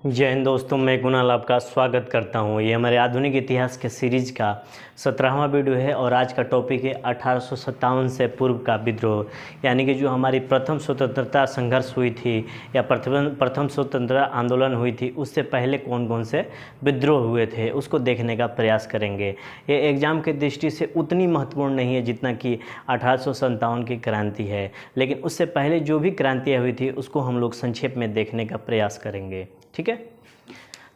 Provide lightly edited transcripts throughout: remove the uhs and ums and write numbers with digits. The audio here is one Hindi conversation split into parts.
जय हिंद दोस्तों, मैं कुणाल आपका स्वागत करता हूं। ये हमारे आधुनिक इतिहास के सीरीज का 17वां वीडियो है और आज का टॉपिक है 1857 से पूर्व का विद्रोह, यानी कि जो हमारी प्रथम स्वतंत्रता संघर्ष हुई थी या प्रथम स्वतंत्रता आंदोलन हुई थी, उससे पहले कौन कौन से विद्रोह हुए थे उसको देखने का प्रयास करेंगे। ये एग्ज़ाम की दृष्टि से उतनी महत्वपूर्ण नहीं है जितना कि 1857 की क्रांति है, लेकिन उससे पहले जो भी क्रांतियाँ हुई थी उसको हम लोग संक्षेप में देखने का प्रयास करेंगे। ठीक है,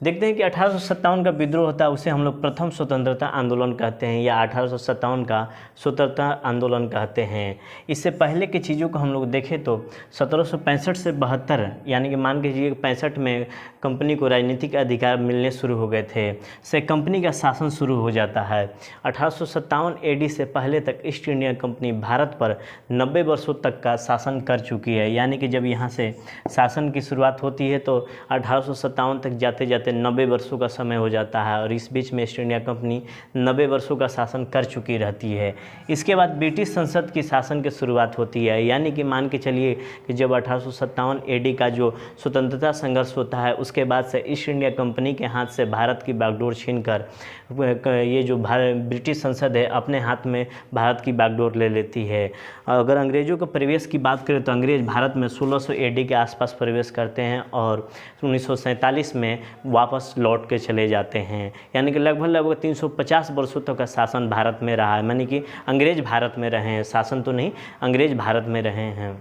देखते हैं कि 1857 का विद्रोह होता है, उसे हम लोग प्रथम स्वतंत्रता आंदोलन कहते हैं या 1857 का स्वतंत्रता आंदोलन कहते हैं। इससे पहले की चीज़ों को हम लोग देखें तो 1765 से 72 यानी कि मान के चलिए 65 में कंपनी को राजनीतिक अधिकार मिलने शुरू हो गए थे, से कंपनी का शासन शुरू हो जाता है। 1857 AD से पहले तक ईस्ट इंडिया कंपनी भारत पर 90 वर्षों तक का शासन कर चुकी है, यानी कि जब यहाँ से शासन की शुरुआत होती है तो 1857 तक जाते जाते 90 वर्षों का समय हो जाता है और इस बीच में ईस्ट इंडिया कंपनी 90 वर्षों का शासन कर चुकी रहती है। इसके बाद ब्रिटिश संसद की शासन की शुरुआत होती है, यानी कि मान के चलिए कि जब 1857 AD का जो स्वतंत्रता संघर्ष होता है उसके बाद से ईस्ट इंडिया कंपनी के हाथ से भारत की बागडोर छीनकर ये जो ब्रिटिश संसद है अपने हाथ में भारत की बागडोर ले लेती है। अगर अंग्रेज़ों के प्रवेश की बात करें तो अंग्रेज़ भारत में 1600 AD के आसपास प्रवेश करते हैं और 1947 में वापस लौट के चले जाते हैं, यानी कि लगभग 350 वर्षों तक का शासन भारत में रहा है, यानी कि अंग्रेज़ भारत में रहे हैं, शासन तो नहीं, अंग्रेज़ भारत में रहे हैं।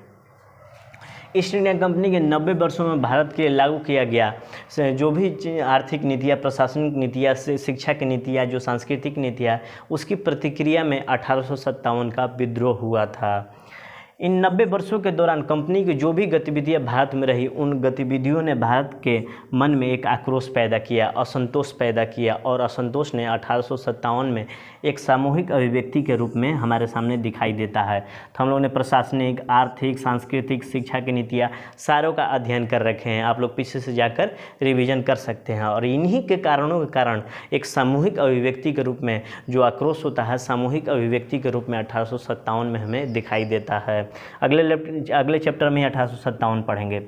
ईस्ट इंडिया कंपनी के 90 वर्षों में भारत के लागू किया गया जो भी आर्थिक नीतियाँ, प्रशासनिक नीतियाँ, शिक्षा की नीतियाँ, जो सांस्कृतिक नीतियाँ, उसकी प्रतिक्रिया में 1857 का विद्रोह हुआ था। इन 90 वर्षों के दौरान कंपनी की जो भी गतिविधियां भारत में रही, उन गतिविधियों ने भारत के मन में एक आक्रोश पैदा किया, असंतोष पैदा किया और असंतोष ने 1857 में एक सामूहिक अभिव्यक्ति के रूप में हमारे सामने दिखाई देता है। तो हम लोगों ने प्रशासनिक, आर्थिक, सांस्कृतिक, शिक्षा की नीतियाँ सारों का अध्ययन कर रखे हैं, आप लोग पीछे से जाकर रिवीजन कर सकते हैं। और इन्हीं के कारणों के कारण एक सामूहिक अभिव्यक्ति के रूप में जो आक्रोश होता है, सामूहिक अभिव्यक्ति के रूप में 1857 में हमें दिखाई देता है। अगले चैप्टर में 1857 पढ़ेंगे।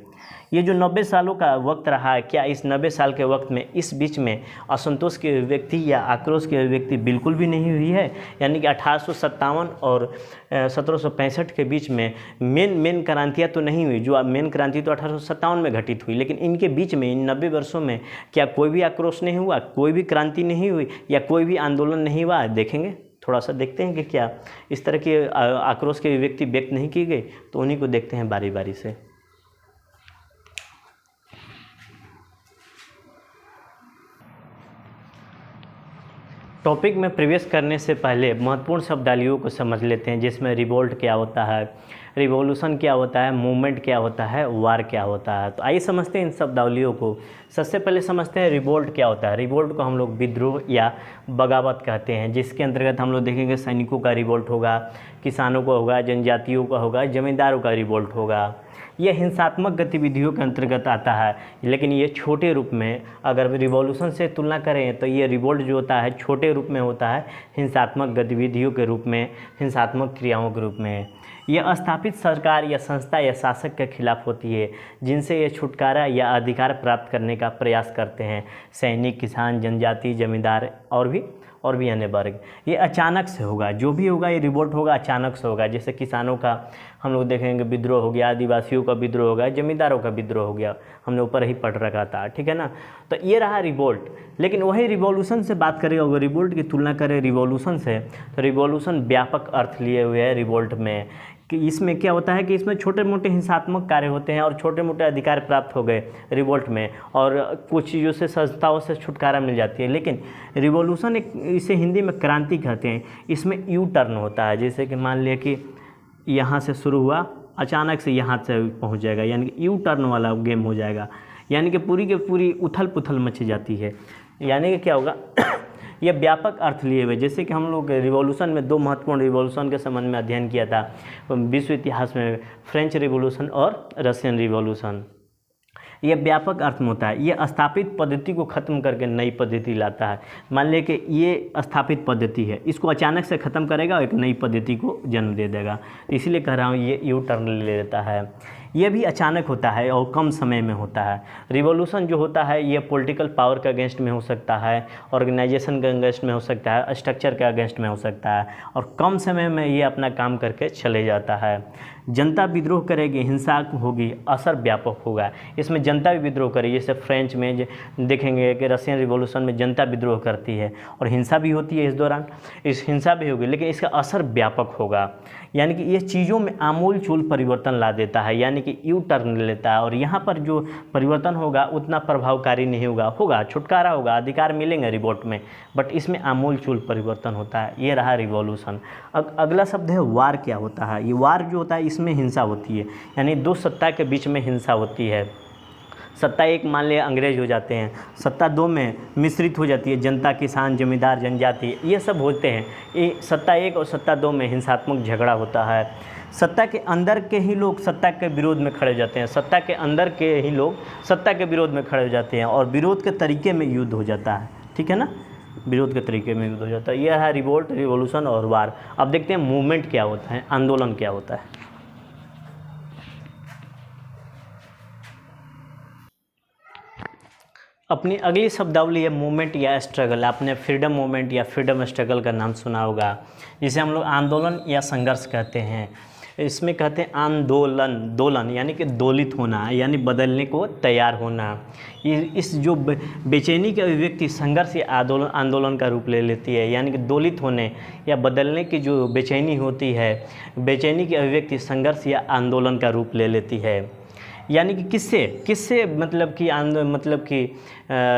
ये जो 90 सालों का वक्त रहा है, क्या इस 90 साल के वक्त में इस बीच में असंतोष की अभिव्यक्ति या आक्रोश की अभिव्यक्ति बिल्कुल भी नहीं हुई है? यानी कि 1857 और 1765 के बीच में मेन क्रांतियाँ तो नहीं हुई। जो मेन क्रांति तो 1857 में घटित हुई, लेकिन इनके बीच में इन 90 वर्षों में क्या कोई भी आक्रोश नहीं हुआ, कोई भी क्रांति नहीं हुई या कोई भी आंदोलन नहीं हुआ? देखेंगे, थोड़ा सा देखते हैं कि क्या इस तरह के आक्रोश की अभिव्यक्ति व्यक्त नहीं की गई, तो उन्हीं को देखते हैं बारी बारी से। टॉपिक में प्रवेश करने से पहले महत्वपूर्ण शब्दावलियों को समझ लेते हैं, जिसमें रिवोल्ट क्या होता है, रिवॉल्यूशन क्या होता है, मूवमेंट क्या होता है, वार क्या होता है। तो आइए समझते हैं इन शब्दावलियों को। सबसे पहले समझते हैं रिवोल्ट क्या होता है। रिवोल्ट को हम लोग विद्रोह या बगावत कहते हैं, जिसके अंतर्गत हम लोग देखेंगे सैनिकों का रिवोल्ट होगा, किसानों का होगा, जनजातियों का होगा, जमींदारों का रिवोल्ट होगा। यह हिंसात्मक गतिविधियों के अंतर्गत आता है, लेकिन ये छोटे रूप में, अगर रिवॉल्यूशन से तुलना करें तो ये रिवोल्ट जो होता है छोटे रूप में होता है, हिंसात्मक गतिविधियों के रूप में, हिंसात्मक क्रियाओं के रूप में। यह स्थापित सरकार या संस्था या शासक के खिलाफ होती है, जिनसे ये छुटकारा या अधिकार प्राप्त करने का प्रयास करते हैं। सैनिक, किसान, जनजाति, जमींदार और भी अन्य वर्ग। ये अचानक से होगा, जो भी होगा ये रिवोल्ट होगा, अचानक से होगा। जैसे किसानों का हम लोग देखेंगे विद्रोह हो गया, आदिवासियों का विद्रोह हो गया, जमींदारों का विद्रोह हो गया, हमने ऊपर ही पढ़ रखा था, ठीक है ना। तो ये रहा रिवोल्ट। लेकिन वही रिवॉल्यूशन से बात करें, अगर रिवोल्ट की तुलना करें रिवॉल्यूशन से, तो रिवॉल्यूशन व्यापक अर्थ लिए हुए है रिवोल्ट में। कि इसमें क्या होता है कि इसमें छोटे मोटे हिंसात्मक कार्य होते हैं और छोटे मोटे अधिकार प्राप्त हो गए रिवोल्ट में, और कुछ चीज़ों से, संस्थाओं से छुटकारा मिल जाती है। लेकिन रिवॉल्यूशन इसे हिंदी में क्रांति कहते हैं। इसमें यू टर्न होता है, जैसे कि मान लिया कि यहाँ से शुरू हुआ, अचानक से यहाँ से पहुँच जाएगा, यानी कि यू टर्न वाला गेम हो जाएगा, यानी कि पूरी की पूरी उथल पुथल मच जाती है। यानी कि क्या होगा यह व्यापक अर्थ लिए हुए, जैसे कि हम लोग रिवॉल्यूशन में दो महत्वपूर्ण रिवॉल्यूशन के संबंध में अध्ययन किया था विश्व इतिहास में, फ्रेंच रिवॉल्यूशन और रशियन रिवॉल्यूशन। यह व्यापक अर्थ में होता है, ये स्थापित पद्धति को ख़त्म करके नई पद्धति लाता है। मान लें कि ये स्थापित पद्धति है, इसको अचानक से ख़त्म करेगा और एक नई पद्धति को जन्म दे देगा। तो इसीलिए कह रहा हूँ ये यू टर्न ले लेता है। ये भी अचानक होता है और कम समय में होता है। रिवॉल्यूशन जो होता है ये पॉलिटिकल पावर के अगेंस्ट में हो सकता है, ऑर्गेनाइजेशन के अगेंस्ट में हो सकता है, स्ट्रक्चर के अगेंस्ट में हो सकता है, और कम समय में ये अपना काम करके चले जाता है। जनता विद्रोह करेगी, हिंसा होगी, असर व्यापक होगा। इसमें जनता भी विद्रोह करेगी, जैसे फ्रेंच में देखेंगे कि रशियन रिवॉल्यूशन में जनता विद्रोह करती है और हिंसा भी होती है इस दौरान, इस हिंसा भी होगी, लेकिन इसका असर व्यापक होगा। यानी कि ये चीज़ों में आमूल चूल परिवर्तन ला देता है, यानी कि यू टर्न लेता है, और यहाँ पर जो परिवर्तन होगा उतना प्रभावकारी नहीं होगा छुटकारा होगा, अधिकार मिलेंगे रिवोल्ट में, बट इसमें आमूल चूल परिवर्तन होता है। ये रहा रिवॉल्यूशन। अगला शब्द है वार। क्या होता है? ये वार जो होता है इसमें हिंसा होती है, यानी दो सत्ता के बीच में हिंसा होती है। सत्ता एक मान लिया अंग्रेज हो जाते हैं, सत्ता दो में मिश्रित हो जाती है, जनता, किसान, जमींदार, जनजाति, ये सब होते हैं। ये सत्ता एक और सत्ता दो में हिंसात्मक झगड़ा होता है। सत्ता के अंदर के ही लोग सत्ता के विरोध में खड़े हो जाते हैं, सत्ता के अंदर के ही लोग सत्ता के विरोध में खड़े हो जाते हैं, और विरोध के तरीके में युद्ध हो जाता है। ठीक है ना, विरोध के तरीके में युद्ध हो जाता है। यह है रिवोल्ट, रिवॉल्यूशन और वार। अब देखते हैं मूवमेंट क्या होता है, आंदोलन क्या होता है। अपनी अगली शब्दावली है मूवमेंट या स्ट्रगल। आपने फ्रीडम मूवमेंट या फ्रीडम स्ट्रगल का नाम सुना होगा, जिसे हम लोग आंदोलन या संघर्ष कहते हैं। इसमें कहते हैं आंदोलन, दोलन यानी कि दोलित होना, यानी बदलने को तैयार होना। इस जो बेचैनी की अभिव्यक्ति संघर्ष या आंदोलन का रूप ले लेती है, यानी कि दोलित होने या बदलने की जो बेचैनी होती है, बेचैनी की अभिव्यक्ति संघर्ष या आंदोलन का रूप ले लेती है। यानी कि किससे मतलब कि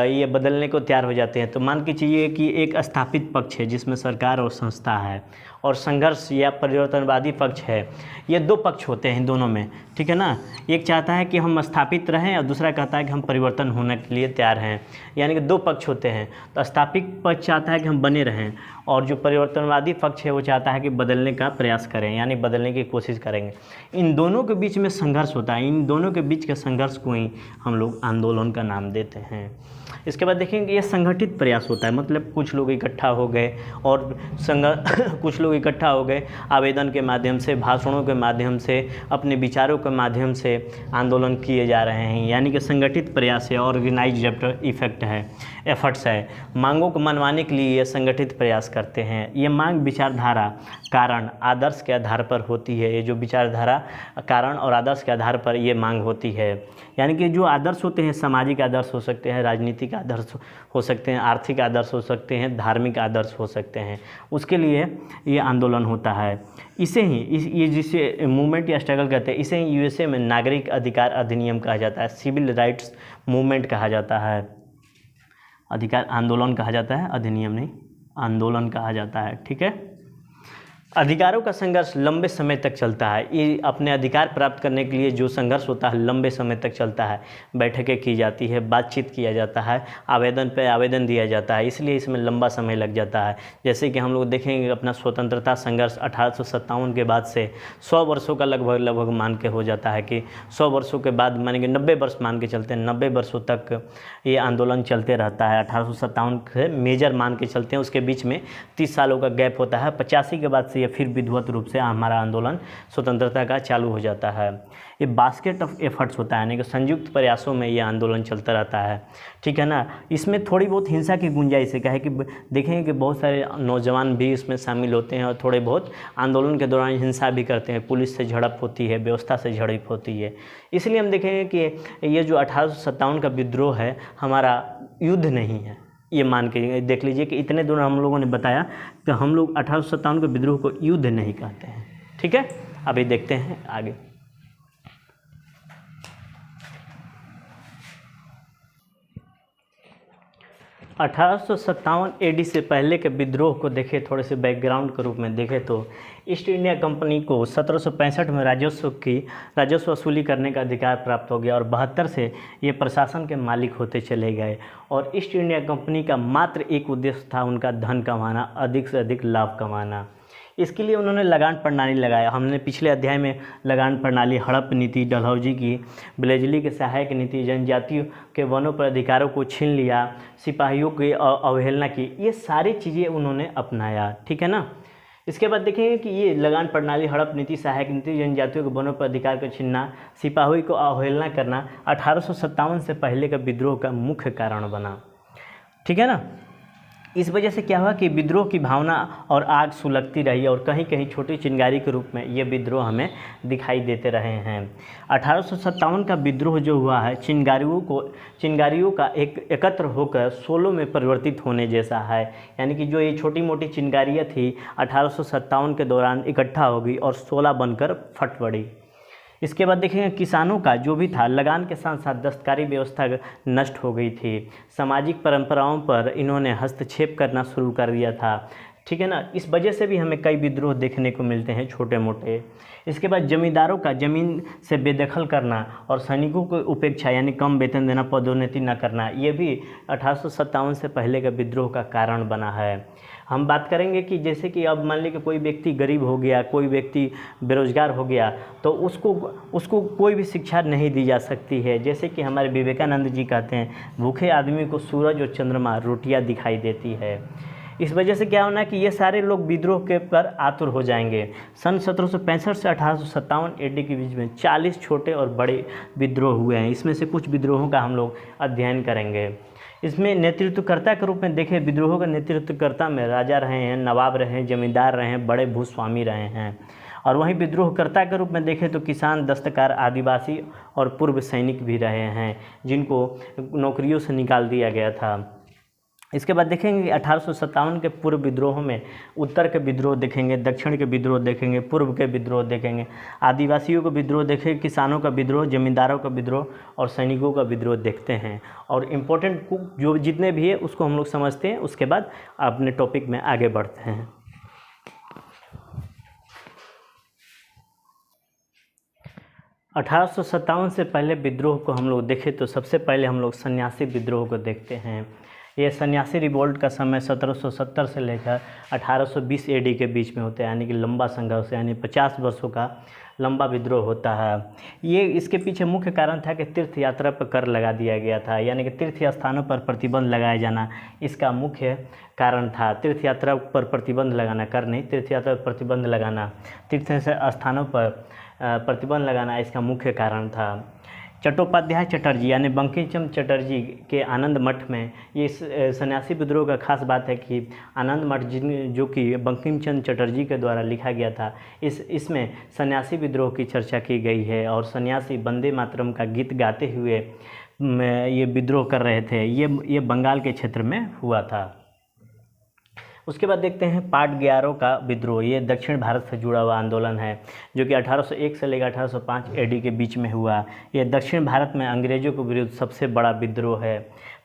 ये बदलने को तैयार हो जाते हैं। तो मान के चाहिए कि एक स्थापित पक्ष है जिसमें सरकार और संस्था है, और संघर्ष या परिवर्तनवादी पक्ष है। ये दो पक्ष होते हैं दोनों में, ठीक है ना। एक चाहता है कि हम स्थापित रहें और दूसरा कहता है कि हम परिवर्तन होने के लिए तैयार हैं, यानी कि दो पक्ष होते हैं। तो स्थापित पक्ष चाहता है कि हम बने रहें, और जो परिवर्तनवादी पक्ष है वो चाहता है कि बदलने का प्रयास करें, यानी बदलने की कोशिश करेंगे। इन दोनों के बीच में संघर्ष होता है, इन दोनों के बीच के संघर्ष को ही हम लोग आंदोलन का नाम देते हैं। इसके बाद देखेंगे ये संगठित प्रयास होता है, मतलब कुछ लोग इकट्ठा हो गए और कुछ लोग इकट्ठा हो गए आवेदन के माध्यम से, भाषणों के माध्यम से, अपने विचारों के माध्यम से आंदोलन किए जा रहे हैं, यानी कि संगठित प्रयास है, ऑर्गेनाइज्ड इफेक्ट है, एफर्ट्स है। मांगों को मनवाने के लिए ये संगठित प्रयास करते हैं। ये मांग विचारधारा, कारण, आदर्श के आधार पर होती है। ये जो विचारधारा, कारण और आदर्श के आधार पर ये मांग होती है, यानी कि जो आदर्श होते हैं, सामाजिक आदर्श हो सकते हैं, राजनीतिक आदर्श हो सकते हैं, आर्थिक आदर्श हो सकते हैं, धार्मिक आदर्श हो सकते हैं, उसके लिए ये आंदोलन होता है। इसे ही ये जिसे मूवमेंट या स्ट्रगल कहते हैं, इसे ही यूएसए में नागरिक अधिकार अधिनियम कहा जाता है, सिविल राइट्स मूवमेंट कहा जाता है। अधिकार आंदोलन कहा जाता है, अधिनियम नहीं, आंदोलन कहा जाता है, ठीक है। अधिकारों का संघर्ष लंबे समय तक चलता है। ये अपने अधिकार प्राप्त करने के लिए जो संघर्ष होता है लंबे समय तक चलता है। बैठकें की जाती है, बातचीत किया जाता है, आवेदन पे आवेदन दिया जाता है, इसलिए इसमें लंबा समय लग जाता है। जैसे कि हम लोग देखेंगे अपना स्वतंत्रता संघर्ष 1857 के बाद से 100 वर्षों का लगभग मान के हो जाता है कि 100 वर्षों के बाद मानेंगे 90 वर्ष मान के चलते हैं, 90 वर्षों तक ये आंदोलन चलते रहता है। 1857 से मेजर मान के चलते हैं, उसके बीच में 30 सालों का गैप होता है। 85 के बाद से फिर विधिवत रूप से हमारा आंदोलन स्वतंत्रता का चालू हो जाता है। ये बास्केट ऑफ एफर्ट्स होता है, यानी कि संयुक्त प्रयासों में ये आंदोलन चलता रहता है, ठीक है ना। इसमें थोड़ी बहुत हिंसा की गुंजाइश है, क्या है कि देखेंगे कि बहुत सारे नौजवान भी इसमें शामिल होते हैं और थोड़े बहुत आंदोलन के दौरान हिंसा भी करते हैं, पुलिस से झड़प होती है, व्यवस्था से झड़प होती है। इसलिए हम देखेंगे कि ये जो 1857 का विद्रोह है हमारा युद्ध नहीं है। ये मान के देख लीजिए कि इतने दिनों हम लोगों ने बताया कि हम लोग 1857 के विद्रोह को युद्ध नहीं कहते हैं, ठीक है। अभी देखते हैं आगे। 1857 AD से पहले के विद्रोह को देखें, थोड़े से बैकग्राउंड के रूप में देखें तो ईस्ट इंडिया कंपनी को 1765 में राजस्व वसूली करने का अधिकार प्राप्त हो गया और 72 से ये प्रशासन के मालिक होते चले गए। और ईस्ट इंडिया कंपनी का मात्र एक उद्देश्य था, उनका धन कमाना, अधिक से अधिक लाभ कमाना। इसके लिए उन्होंने लगान प्रणाली लगाया। हमने पिछले अध्याय में लगान प्रणाली, हड़प नीति, डलहौजी की, ब्लेजली के सहायक नीति, जनजातियों के वनों पर अधिकारों को छीन लिया, सिपाहियों की अवहेलना की, ये सारी चीज़ें उन्होंने अपनाया, ठीक है ना। इसके बाद देखेंगे कि ये लगान प्रणाली, हड़प नीति, सहायक नीति, जनजातियों के वनों पर अधिकार को छीनना, सिपाही को अवहेलना करना 1857 से पहले का विद्रोह का मुख्य कारण बना। ठीक है ना। इस वजह से क्या हुआ कि विद्रोह की भावना और आग सुलगती रही और कहीं कहीं छोटी चिंगारी के रूप में ये विद्रोह हमें दिखाई देते रहे हैं। 1857 का विद्रोह जो हुआ है चिंगारियों का एकत्र होकर 16 में परिवर्तित होने जैसा है। यानी कि जो ये छोटी मोटी चिंगारियाँ थी 1857 के दौरान इकट्ठा हो गई और 16 बनकर फट पड़ी। इसके बाद देखेंगे किसानों का जो भी था लगान के साथ साथ दस्तकारी व्यवस्था नष्ट हो गई थी। सामाजिक परंपराओं पर इन्होंने हस्तक्षेप करना शुरू कर दिया था। ठीक है ना। इस वजह से भी हमें कई विद्रोह देखने को मिलते हैं छोटे मोटे। इसके बाद जमींदारों का ज़मीन से बेदखल करना और सैनिकों को उपेक्षा यानी कम वेतन देना, पदोन्नति न करना, ये भी 1857 से पहले का विद्रोह का कारण बना है। हम बात करेंगे कि जैसे कि अब मान लीजिए कि कोई व्यक्ति गरीब हो गया, कोई व्यक्ति बेरोजगार हो गया, तो उसको कोई भी शिक्षा नहीं दी जा सकती है। जैसे कि हमारे विवेकानंद जी कहते हैं, भूखे आदमी को सूरज और चंद्रमा रोटियां दिखाई देती है। इस वजह से क्या होना है कि ये सारे लोग विद्रोह के पर आतुर हो जाएंगे। सन 1765 से 1857 AD के बीच में 40 छोटे और बड़े विद्रोह हुए हैं। इसमें से कुछ विद्रोहों का हम लोग अध्ययन करेंगे। इसमें नेतृत्वकर्ता के रूप में देखें, विद्रोहों का नेतृत्वकर्ता में राजा रहे हैं, नवाब रहे हैं, जमींदार रहे हैं, बड़े भूस्वामी रहे हैं। और वहीं विद्रोहकर्ता के रूप में देखें तो किसान, दस्तकार, आदिवासी और पूर्व सैनिक भी रहे हैं जिनको नौकरियों से निकाल दिया गया था। इसके बाद देखेंगे 1857 के पूर्व विद्रोहों में उत्तर के विद्रोह देखेंगे, दक्षिण के विद्रोह देखेंगे, पूर्व के विद्रोह देखेंगे, आदिवासियों का विद्रोह देखेंगे, किसानों का विद्रोह, जमींदारों का विद्रोह और सैनिकों का विद्रोह देखते हैं। और इम्पोर्टेंट जो जितने भी है उसको हम लोग समझते हैं, उसके बाद अपने टॉपिक में आगे बढ़ते हैं। अठारह से पहले विद्रोह को हम लोग देखें तो सबसे पहले हम लोग सन्यासी विद्रोह को देखते हैं। ये सन्यासी रिवोल्ट का समय 1770 से लेकर 1820 AD के बीच में होता है, यानी कि लंबा संघर्ष, यानी 50 वर्षों का लंबा विद्रोह होता है। ये इसके पीछे मुख्य कारण था कि तीर्थ यात्रा पर कर लगा दिया गया था, यानी कि तीर्थ स्थानों पर प्रतिबंध लगाया जाना इसका मुख्य कारण था। तीर्थ यात्रा पर प्रतिबंध लगाना, कर नहीं, तीर्थ यात्रा पर प्रतिबंध लगाना, तीर्थ स्थानों पर प्रतिबंध लगाना इसका मुख्य कारण था। चट्टोपाध्याय चटर्जी यानी बंकिम चंद्र चटर्जी के आनंद मठ में ये सन्यासी विद्रोह का खास बात है कि आनंद मठ जो कि बंकिम चंद्र चटर्जी के द्वारा लिखा गया था, इसमें सन्यासी विद्रोह की चर्चा की गई है और सन्यासी वंदे मातरम का गीत गाते हुए ये विद्रोह कर रहे थे। ये बंगाल के क्षेत्र में हुआ था। उसके बाद देखते हैं पाटग्यारों का विद्रोह। ये दक्षिण भारत से जुड़ा हुआ आंदोलन है जो कि 1801 से लेकर 1805 AD के बीच में हुआ। ये दक्षिण भारत में अंग्रेज़ों के विरुद्ध सबसे बड़ा विद्रोह है।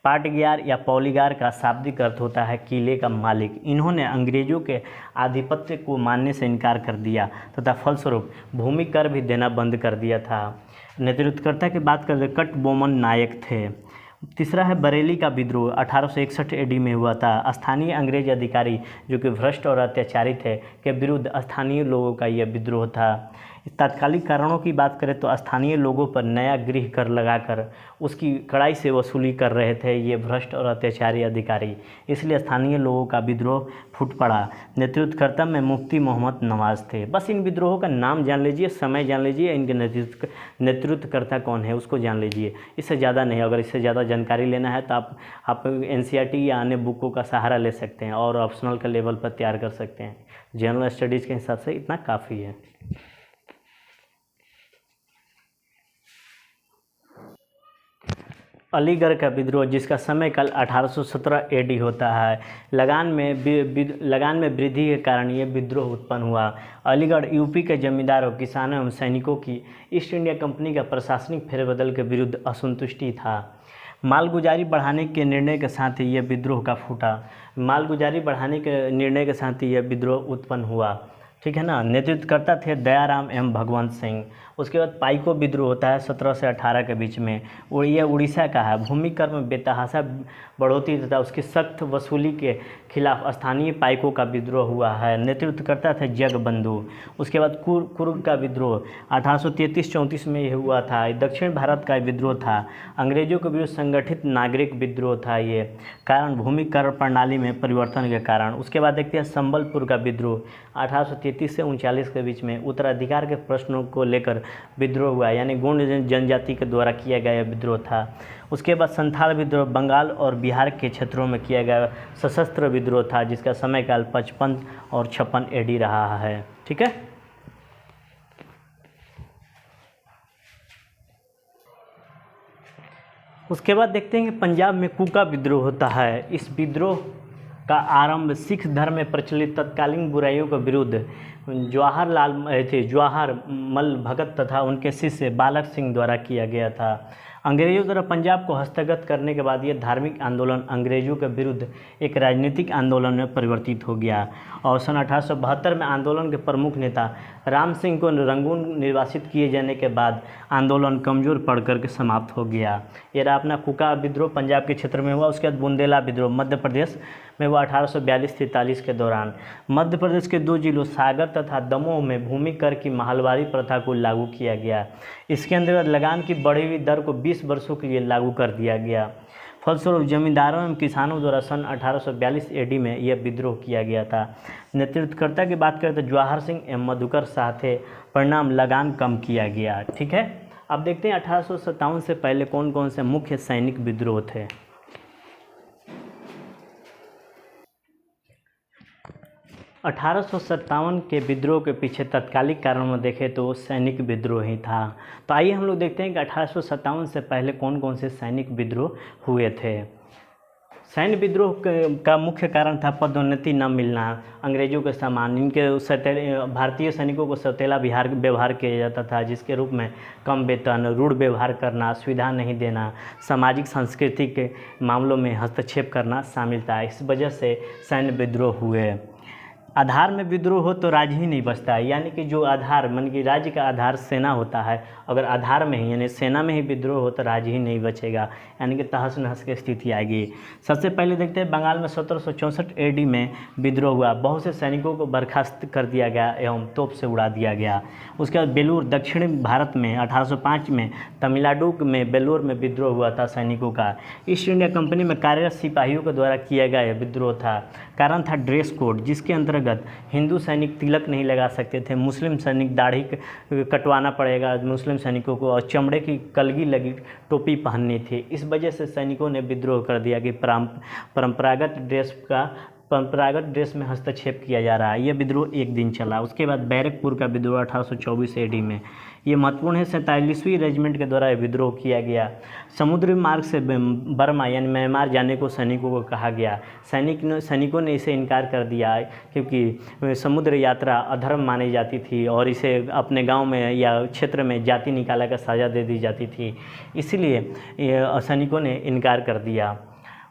पाटग्यार या पौलीगार का शाब्दिक अर्थ होता है किले का मालिक। इन्होंने अंग्रेज़ों के आधिपत्य को मानने से इनकार कर दिया तथा फलस्वरूप भूमि कर भी देना बंद कर दिया था। नेतृत्वकर्ता की बात करें तो कट बोमन नायक थे। तीसरा है बरेली का विद्रोह, 1861 AD में हुआ था। स्थानीय अंग्रेज अधिकारी जो कि भ्रष्ट और अत्याचारी थे के विरुद्ध स्थानीय लोगों का यह विद्रोह था। तात्कालिक कारणों की बात करें तो स्थानीय लोगों पर नया गृह कर लगाकर उसकी कड़ाई से वसूली कर रहे थे ये भ्रष्ट और अत्याचारी अधिकारी, इसलिए स्थानीय लोगों का विद्रोह फूट पड़ा। नेतृत्वकर्ता में मुफ्ती मोहम्मद नवाज थे। बस इन विद्रोहों का नाम जान लीजिए, समय जान लीजिए, इनके नेतृत्वकर्ता कौन है उसको जान लीजिए, इससे ज़्यादा नहीं। अगर इससे ज़्यादा जानकारी लेना है तो आप NCERT या अन्य बुकों का सहारा ले सकते हैं और ऑप्शनल के लेवल पर तैयार कर सकते हैं। जनरल स्टडीज़ के हिसाब से इतना काफ़ी है। अलीगढ़ का विद्रोह जिसका समय काल 1817 AD होता है। लगान में वृद्धि के कारण ये विद्रोह उत्पन्न हुआ। अलीगढ़ यूपी के जमींदारों, किसानों एवं सैनिकों की ईस्ट इंडिया कंपनी का प्रशासनिक फेरबदल के विरुद्ध असंतुष्टि था। मालगुजारी बढ़ाने के निर्णय के साथ ही यह विद्रोह का फूटा। मालगुजारी बढ़ाने के निर्णय के साथ ही यह विद्रोह उत्पन्न हुआ। ठीक है ना। नेतृत्वकर्ता थे दयाराम एवं भगवंत सिंह। उसके बाद पाइको विद्रोह होता है 17 से 18 के बीच में, और यह उड़ीसा का है। भूमि कर में बेतहाशा बढ़ोतरी तथा उसकी सख्त वसूली के खिलाफ स्थानीय पाइकों का विद्रोह हुआ है। नेतृत्वकर्ता थे जगबंधु। उसके बाद कुर्ग का विद्रोह 1833-34 में ये हुआ था। दक्षिण भारत का विद्रोह था। अंग्रेजों के विरुद्ध संगठित नागरिक विद्रोह था ये, कारण भूमि कर प्रणाली में परिवर्तन के कारण। उसके बाद देखते हैं संबलपुर का विद्रोह 1833 से 39 के बीच में उत्तराधिकार के प्रश्नों को लेकर विद्रोह हुआ, यानी गोंड जनजाति के द्वारा किया गया विद्रोह था। उसके बाद संथाल विद्रोह बंगाल और बिहार के क्षेत्रों में किया गया सशस्त्र विद्रोह था, जिसका समय काल 55 और 56 AD रहा है। ठीक है। उसके बाद देखते हैं कि पंजाब में कूका विद्रोह होता है। इस विद्रोह का आरंभ सिख धर्म में प्रचलित तत्कालीन बुराइयों के विरुद्ध जवाहर मल भगत तथा उनके शिष्य बालक सिंह द्वारा किया गया था। अंग्रेजों द्वारा पंजाब को हस्तगत करने के बाद यह धार्मिक आंदोलन अंग्रेजों के विरुद्ध एक राजनीतिक आंदोलन में परिवर्तित हो गया, और सन 1872 में आंदोलन के प्रमुख नेता राम सिंह को रंगून निर्वासित किए जाने के बाद आंदोलन कमज़ोर पड़ करके समाप्त हो गया। ये रहा अपना कूका विद्रोह पंजाब के क्षेत्र में हुआ। उसके बाद बुंदेला विद्रोह मध्य प्रदेश में हुआ 1842-43 के दौरान। मध्य प्रदेश के 2 जिलों सागर तथा दमोह में भूमि कर की महलवारी प्रथा को लागू किया गया। इसके अंतर्गत लगान की बढ़ी हुई दर को 20 वर्षों के लिए लागू कर दिया गया। फलस्वरूप जमींदारों एवं किसानों द्वारा सन 1842 AD में यह विद्रोह किया गया था। नेतृत्वकर्ता की बात करें तो जवाहर सिंह एवं मधुकर शाह थे। परिणाम लगान कम किया गया। ठीक है। अब देखते हैं 1857 से पहले कौन कौन से मुख्य सैनिक विद्रोह थे। 1857 के विद्रोह के पीछे तत्कालिक कारणों में देखें तो सैनिक विद्रोह ही था। तो आइए हम लोग देखते हैं कि 1857 से पहले कौन कौन से सैनिक विद्रोह हुए थे। सैन्य विद्रोह का मुख्य कारण था पदोन्नति न मिलना अंग्रेजों के समान। इनके भारतीय सैनिकों को सौतेला व्यवहार किया जाता था, जिसके रूप में कम वेतन, रूढ़ व्यवहार करना, सुविधा नहीं देना, सामाजिक सांस्कृतिक मामलों में हस्तक्षेप करना शामिल था। इस वजह से सैन्य विद्रोह हुए। आधार में विद्रोह हो तो राज्य ही नहीं बचता है, यानी कि जो आधार मन की राज्य का आधार सेना होता है, अगर आधार में ही यानी सेना में ही विद्रोह हो तो राज्य ही नहीं बचेगा, यानी कि तहस नहस की स्थिति आएगी। सबसे पहले देखते हैं बंगाल में 1764 AD में विद्रोह हुआ। बहुत से सैनिकों को बर्खास्त कर दिया गया एवं तोप से उड़ा दिया गया। उसके बाद बेलूर दक्षिणी भारत में 1805 में तमिलनाडु में बेलूर में विद्रोह हुआ था सैनिकों का। ईस्ट इंडिया कंपनी में कार्यरत सिपाहियों के द्वारा किया गया विद्रोह था। कारण था ड्रेस कोड, जिसके अंतर्गत हिंदू सैनिक तिलक नहीं लगा सकते थे, मुस्लिम सैनिक दाढ़ी कटवाना पड़ेगा मुस्लिम सैनिकों को, और चमड़े की कलगी लगी टोपी पहननी थी। इस वजह से सैनिकों ने विद्रोह कर दिया कि परंपरागत ड्रेस में हस्तक्षेप किया जा रहा है। यह विद्रोह एक दिन चला। उसके बाद बैरकपुर का विद्रोह 1824 AD में। ये महत्वपूर्ण है। 47वीं रेजिमेंट के द्वारा विद्रोह किया गया। समुद्री मार्ग से बर्मा यानी म्यांमार जाने को सैनिकों को कहा गया। सैनिकों ने इसे इनकार कर दिया, क्योंकि समुद्र यात्रा अधर्म मानी जाती थी और इसे अपने गांव में या क्षेत्र में जाति निकाला कर सजा दे दी जाती थी, इसलिए सैनिकों ने इनकार कर दिया।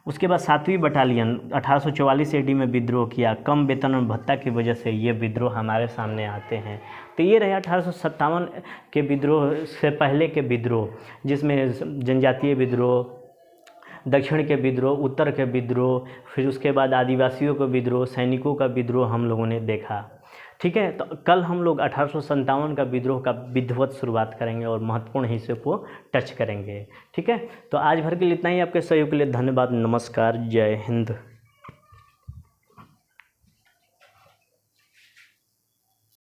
उसके बाद 7वीं बटालियन 1844 AD में विद्रोह किया। कम वेतन और भत्ता की वजह से ये विद्रोह हमारे सामने आते हैं। तो ये रहे 1857 के विद्रोह से पहले के विद्रोह, जिसमें जनजातीय विद्रोह, दक्षिण के विद्रोह, उत्तर के विद्रोह, फिर उसके बाद आदिवासियों का विद्रोह, सैनिकों का विद्रोह हम लोगों ने देखा। ठीक है। तो कल हम लोग 1857 का विद्रोह का विधिवत शुरुआत करेंगे और महत्वपूर्ण हिस्से को टच करेंगे। ठीक है। तो आज भर के लिए इतना ही। आपके सहयोग के लिए धन्यवाद। नमस्कार। जय हिंद।